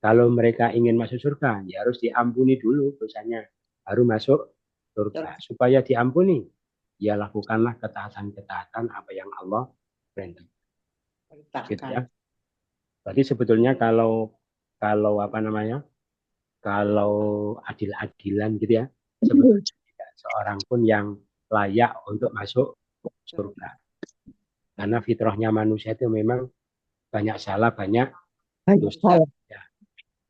Kalau mereka ingin masuk surga, ya harus diampuni dulu dosanya, baru masuk surga. Supaya diampuni, ya lakukanlah ketaatan-ketaatan apa yang Allah perintahkan. Gitu ya. Berarti sebetulnya kalau adil-adilan gitu ya, sebetulnya tidak seorang pun yang layak untuk masuk surga. Karena fitrahnya manusia itu memang banyak salah, banyak dosa. Ya.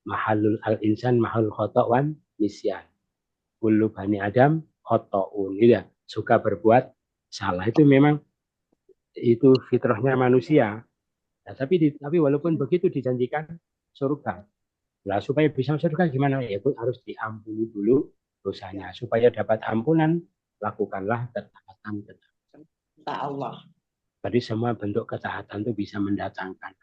Mahalul al-insan, mahal khoto'wan, nisyan. Kullu bani Adam, khoto'un. Gitu ya. Suka berbuat salah. Itu memang itu fitrahnya manusia. Nah, tapi walaupun begitu dijanjikan surga. Nah, supaya bisa surga gimana? Ya itu harus diampuni dulu dosanya. Supaya dapat ampunan, lakukanlah ketaatan. Allah. Jadi semua bentuk ketaatan itu bisa mendatangkan.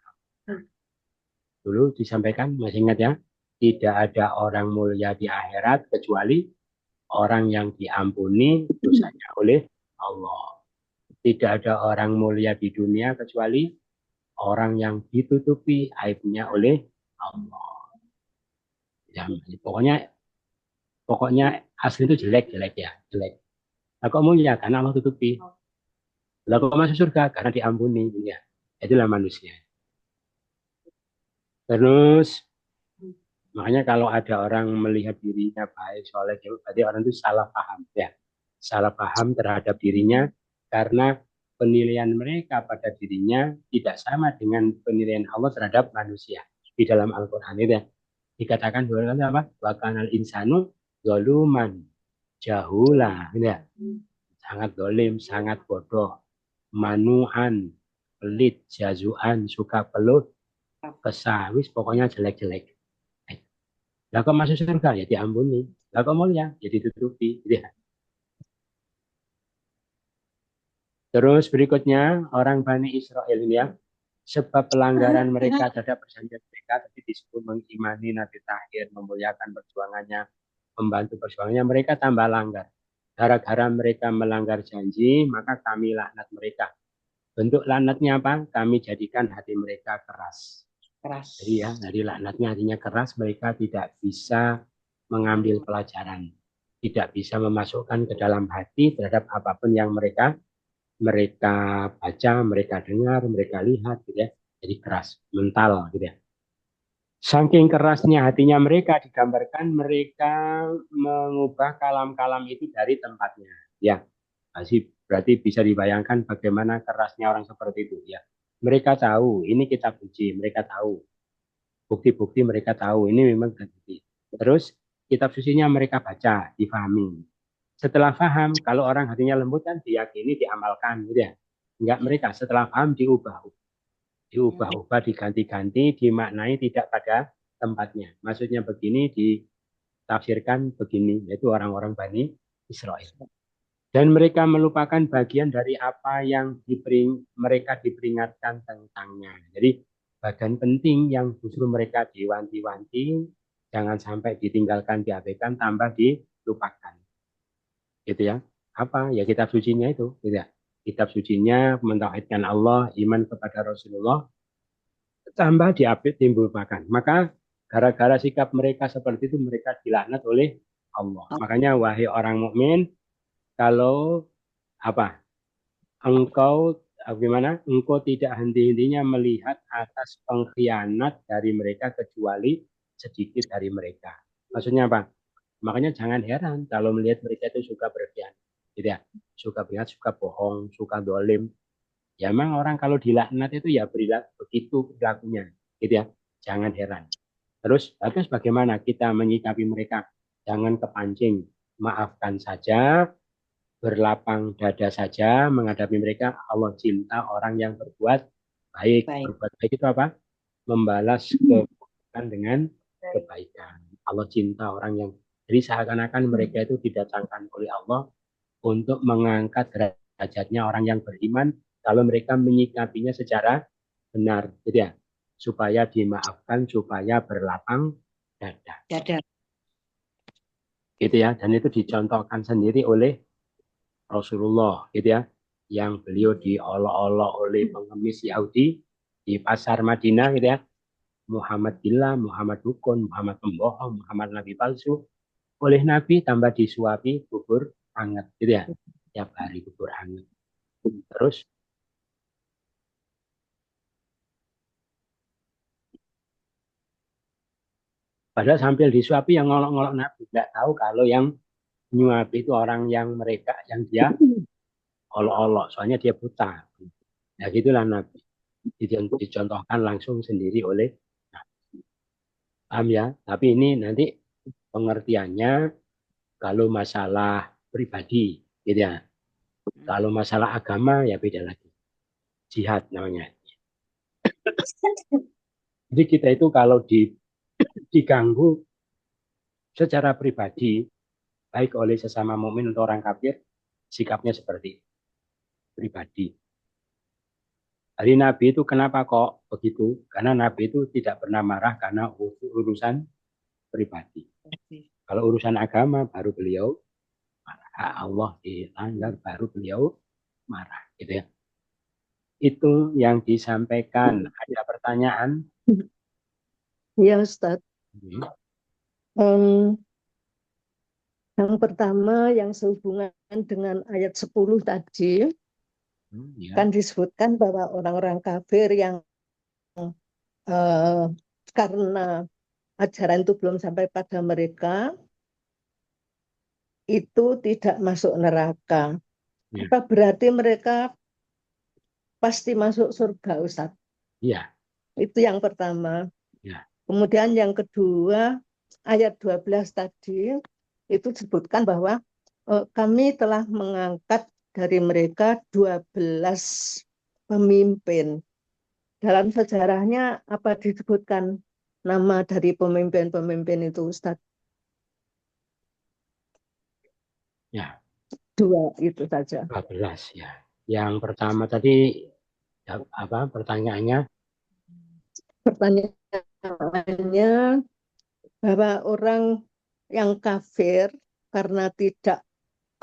Dulu disampaikan, masih ingat ya? Tidak ada orang mulia di akhirat kecuali orang yang diampuni dosanya oleh Allah. Tidak ada orang mulia di dunia kecuali orang yang ditutupi aibnya oleh Allah. Ya, pokoknya asli itu jelek ya, jelek. Lah kok mulia karena Allah tutupi. Lah kok masuk surga karena diampuni, ya. Itulah manusia. Terus makanya kalau ada orang melihat dirinya baik, soleh, berarti orang itu salah paham, ya. Salah paham terhadap dirinya karena penilaian mereka pada dirinya tidak sama dengan penilaian Allah terhadap manusia. Di dalam Al-Quran itu ya, dikatakan apa? Wa kanal insanu zaluman jahula, ya. Sangat dolim, sangat bodoh, manuan, pelit, jazuan, suka pelut, kesawis, pokoknya jelek-jelek. Lah kok masuk surga ya diampuni. Lah kok mulia ya ditutupi. Ya. Terus berikutnya orang Bani Israel ini ya, sebab pelanggaran mereka terhadap perjanjian mereka tadi disebut mengimani Nabi Tahir, memuliakan perjuangannya, membantu perjuangannya, mereka tambah langgar. Gara-gara mereka melanggar janji, maka kami laknat mereka. Bentuk laknatnya apa? Kami jadikan hati mereka keras. Jadi ya, dari laknatnya hatinya keras, mereka tidak bisa mengambil pelajaran, tidak bisa memasukkan ke dalam hati terhadap apapun yang mereka baca, mereka dengar, mereka lihat, gitu ya. Jadi keras, mental, gitu ya. Saking kerasnya hatinya mereka, digambarkan mereka mengubah kalam-kalam itu dari tempatnya. Ya, berarti bisa dibayangkan bagaimana kerasnya orang seperti itu. Ya, mereka tahu ini kitab suci, mereka tahu bukti-bukti, mereka tahu ini memang bukti. Terus kitab sucinya mereka baca, difahami. Setelah paham, kalau orang hatinya lembut kan diyakini, diamalkan, gitu ya. Enggak, mereka setelah paham diubah-ubah, diganti-ganti, dimaknai tidak pada tempatnya. Maksudnya begini, ditafsirkan begini, yaitu orang-orang Bani Israel. Dan mereka melupakan bagian dari apa yang mereka diperingatkan tentangnya. Jadi bagian penting yang justru mereka diwanti-wanti, jangan sampai ditinggalkan, diabaikan, tambah dilupakan. Gitu ya. Apa? Ya kitab sucinya itu. Gitu ya. Kitab sucinya mentauhidkan Allah, iman kepada Rasulullah, tambah diabaikan, dilupakan. Maka gara-gara sikap mereka seperti itu, mereka dilaknat oleh Allah. Makanya wahai orang mukmin, kalau apa? Engkau tidak henti-hentinya melihat atas pengkhianat dari mereka kecuali sedikit dari mereka. Maksudnya apa? Makanya jangan heran kalau melihat mereka itu suka berkhianat, gitu ya. Suka berkhianat, suka bohong, suka dolim. Ya memang orang kalau dilaknat itu ya begitu perilakunya, gitu ya. Jangan heran. Terus bagaimana kita menyikapi mereka? Jangan kepancing, maafkan saja, berlapang dada saja menghadapi mereka. Allah cinta orang yang berbuat baik. Berbuat baik itu apa? Membalas kebaikan dengan kebaikan. Allah cinta orang yang, jadi seakan-akan mereka itu didatangkan oleh Allah untuk mengangkat derajatnya orang yang beriman kalau mereka menyikapinya secara benar, gitu ya, supaya dimaafkan, supaya berlapang dada. Gitu ya, dan itu dicontohkan sendiri oleh Rasulullah, gitu ya, yang beliau diolok-olok oleh pengemis Yahudi di pasar Madinah, gitu ya. Muhammad gila, Muhammad dukun, Muhammad pembohong, Muhammad nabi palsu. Oleh Nabi tambah disuapi bubur hangat, gitu ya. Tiap hari bubur hangat. Terus padahal sambil disuapi yang ngolok-ngolok Nabi, nggak tahu kalau yang nyuapi itu orang yang mereka yang dia olok-olok, soalnya dia buta. Ya gitulah Nabi. Dicontohkan langsung sendiri oleh Nabi. Paham ya? Tapi ini nanti pengertiannya kalau masalah pribadi, gitu ya. Kalau masalah agama ya beda lagi. Jihad namanya. Jadi kita itu kalau diganggu secara pribadi, baik oleh sesama mukmin atau orang kafir, sikapnya seperti pribadi. Hari Nabi itu kenapa kok begitu? Karena Nabi itu tidak pernah marah karena urusan pribadi. Kalau urusan agama baru beliau marah. Allah dilanggar baru beliau marah, gitu ya. Itu yang disampaikan. Ada pertanyaan?
Ya Ustadz.
Hmm.
Em, yang pertama yang sehubungan dengan ayat 10 tadi,
Ya.
kan disebutkan bahwa orang-orang kafir yang karena ajaran itu belum sampai pada mereka, itu tidak masuk neraka.
Ya.
Apa berarti mereka pasti masuk surga, Ustadz?
Iya.
Itu yang pertama.
Ya.
Kemudian yang kedua, ayat 12 tadi, itu disebutkan bahwa kami telah mengangkat dari mereka 12 pemimpin. Dalam sejarahnya apa disebutkan nama dari pemimpin-pemimpin itu, Ustadz?
Ya.
2 itu saja.
12 ya. Yang pertama tadi apa pertanyaannya?
Pertanyaannya bahwa orang yang kafir karena tidak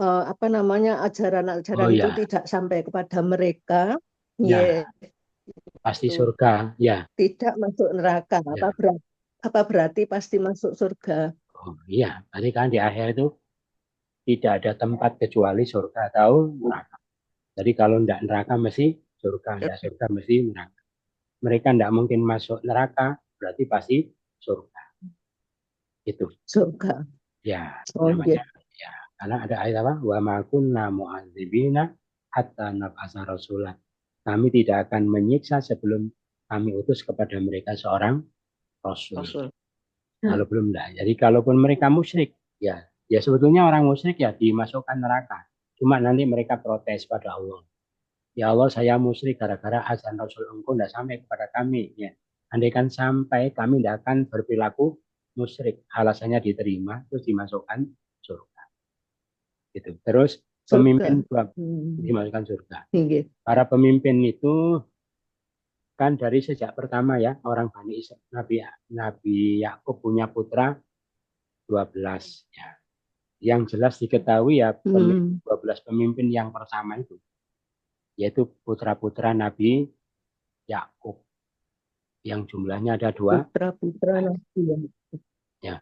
ajaran-ajaran itu
Ya.
tidak sampai kepada mereka,
Ya. Pasti
itu
surga, ya.
tidak masuk neraka.
Ya.
Apa berarti pasti masuk surga?
Oh iya, tadi kan di akhir itu tidak ada tempat kecuali surga atau neraka. Jadi kalau tidak neraka mesti surga, tidak surga mesti neraka. Mereka tidak mungkin masuk neraka, berarti pasti surga. Itu.
Surga.
Ya,
Gitu.
namanya. Ya, karena ada ayat apa? Wa ma kunna mu'adzibina hatta nab'atsa rasulan. Kami tidak akan menyiksa sebelum kami utus kepada mereka seorang rasul. Kalau belum enggak. Jadi kalaupun mereka musyrik, ya sebetulnya orang musyrik ya dimasukkan neraka. Cuma nanti mereka protes pada Allah. Ya Allah, saya musyrik gara-gara azan Rasul engkau tidak sampai kepada kami. Ya. Andaikan sampai, kami tidak akan berperilaku musyrik. Alasannya diterima, terus dimasukkan surga. Gitu. Terus pemimpin dimasukkan surga. Para pemimpin itu kan dari sejak pertama ya, orang Bani Israel, Nabi Yakub punya putra 12. Ya. Yang jelas diketahui ya 12 pemimpin yang pertama itu, yaitu putra-putra Nabi Yakub, yang jumlahnya ada 2.
Putra-putra Nabi Yakub.
Ya.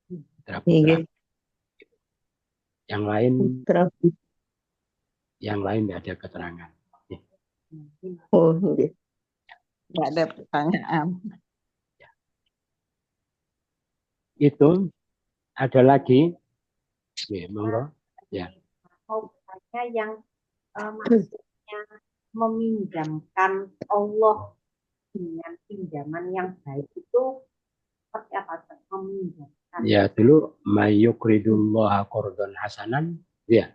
Putra-putra. Yang lain tidak ada keterangan.
Oh, tidak ada pertanyaan.
Ya. Itu ada lagi. Monggo. Ya.
Yang maksudnya meminjamkan Allah dengan pinjaman yang baik itu seperti apa? Meminjamkan.
Ya, dulu mayyukridullaha qardhan hasanan, ya.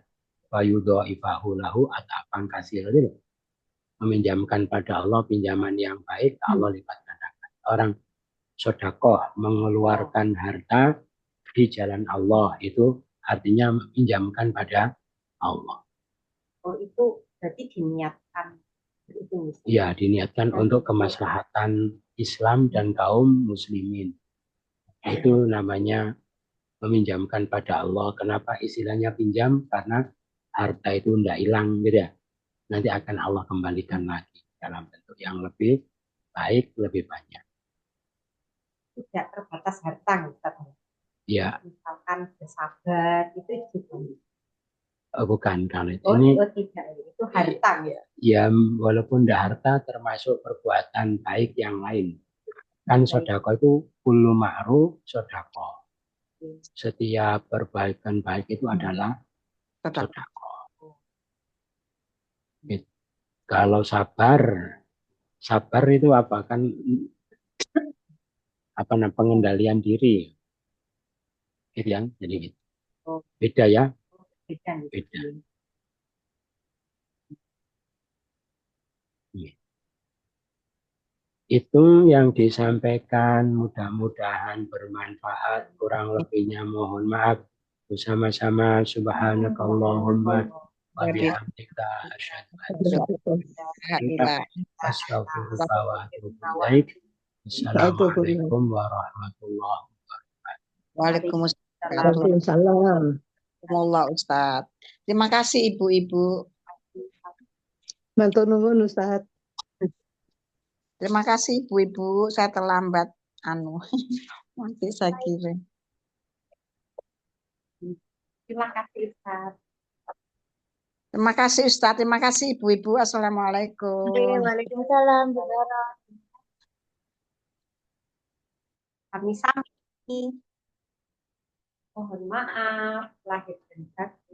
Fayudha'ifahu lahu at'afan katsira itu. Meminjamkan pada Allah pinjaman yang baik, Allah lipat gandakan. Orang sedekah mengeluarkan harta di jalan Allah, itu artinya meminjamkan pada Allah.
Oh, itu berarti diniatkan itu.
Ya, diniatkan untuk kemaslahatan Islam dan kaum muslimin. Itu namanya meminjamkan pada Allah. Kenapa istilahnya pinjam? Karena harta itu tidak hilang, gitu ya. Nanti akan Allah kembalikan lagi dalam bentuk yang lebih baik, lebih banyak.
Tidak terbatas harta, Ustaz.
Ya.
Misalkan bersahabat itu juga.
Bukan kalau
ini.
Tidak,
itu harta.
Ya, walaupun tidak harta, termasuk perbuatan baik yang lain. Kan sedekah itu kullu ma'ruf sedekah. Setiap perbaikan baik itu adalah sedekah. Kalau sabar itu apa kan? Pengendalian diri, gitu yang jadi gitu. Beda ya? Beda. Itu yang disampaikan, mudah-mudahan bermanfaat. Kurang lebihnya mohon maaf. Bersama-sama subhanakallahumma wa bihamdika asyhadu an la ilaha illa anta astaghfiruka wa atubu ilaik. Assalamualaikum warahmatullahi wabarakatuh.
Waalaikumsalam.
Jazakumullah Ustadz. Terima kasih ibu-ibu.
Matur nuwun Ustaz.
Terima kasih ibu-ibu. Saya terlambat nanti saya kirim.
Terima kasih Ustaz.
Terima kasih Ustadz. Terima kasih ibu-ibu. Assalamualaikum.
Waalaikumsalam. Kami sami. Mohon maaf lahir dan batin.